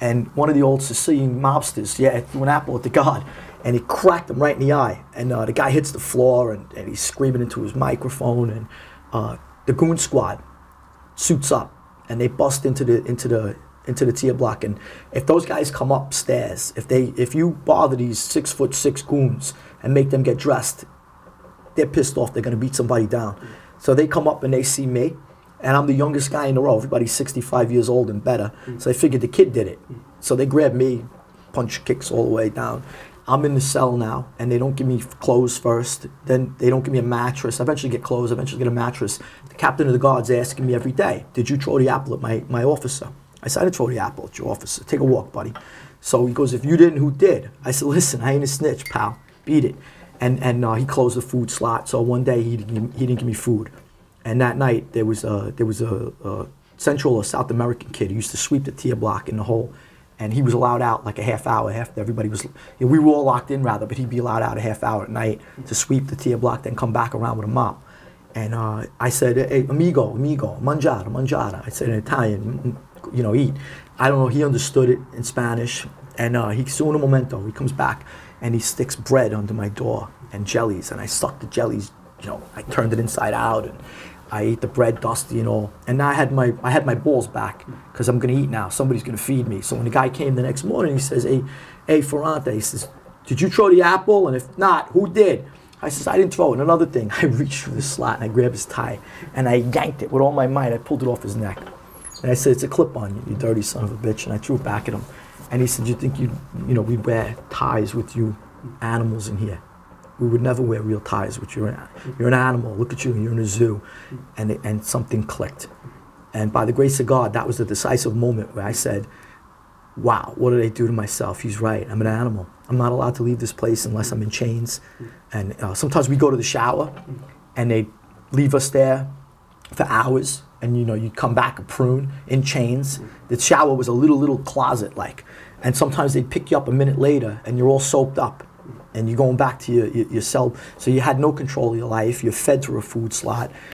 and one of the old Sicilian mobsters, threw an apple at the guard, and he cracked him right in the eye. And the guy hits the floor, and he's screaming into his microphone. And the goon squad suits up, and they bust into the tier block. And if those guys come upstairs, if you bother these 6'6" goons and make them get dressed, they're pissed off. They're gonna beat somebody down. So they come up and they see me, and I'm the youngest guy in the row. Everybody's 65 years old and better. So they figured the kid did it. So they grab me, punch kicks all the way down. I'm in the cell now, and they don't give me clothes first. Then they don't give me a mattress. I eventually get clothes, eventually get a mattress. The captain of the guard's asking me every day, did you throw the apple at my officer? I said, I didn't throw the apple at your officer. Take a walk, buddy. So he goes, if you didn't, who did? I said, listen, I ain't a snitch, pal. Beat it. And he closed the food slot. So one day he didn't give me food. And that night there was a Central or South American kid who used to sweep the tier block in the hole. And he was allowed out like a half hour after everybody was, we were all locked in rather, but he'd be allowed out a half hour at night to sweep the tier block, then come back around with a mop. And I said, hey, amigo, mangiare, mangiare. I said in Italian, eat. I don't know, he understood it in Spanish. And he's un momento, he comes back and he sticks bread under my door and jellies. And I sucked the jellies, I turned it inside out. And I ate the bread dusty and all, and now I had my balls back because I'm gonna eat now. Somebody's gonna feed me. So when the guy came the next morning, he says, "Hey, Ferrante," he says, "Did you throw the apple? And if not, who did?" I says, "I didn't throw it." And another thing, I reached through the slot and I grabbed his tie and I yanked it with all my might. I pulled it off his neck, and I said, "It's a clip-on, you dirty son of a bitch." And I threw it back at him, and he said, "You think we wear ties with you animals in here? We would never wear real ties with you. You're an animal. Look at you. You're in a zoo." And something clicked. And by the grace of God, that was the decisive moment where I said, wow, what did I do to myself? He's right. I'm an animal. I'm not allowed to leave this place unless I'm in chains. And sometimes we go to the shower, and they leave us there for hours. And you come back a prune in chains. The shower was a little closet like. And sometimes they'd pick you up a minute later, and you're all soaked up. And you're going back to your cell. So you had no control of your life. You're fed through a food slot.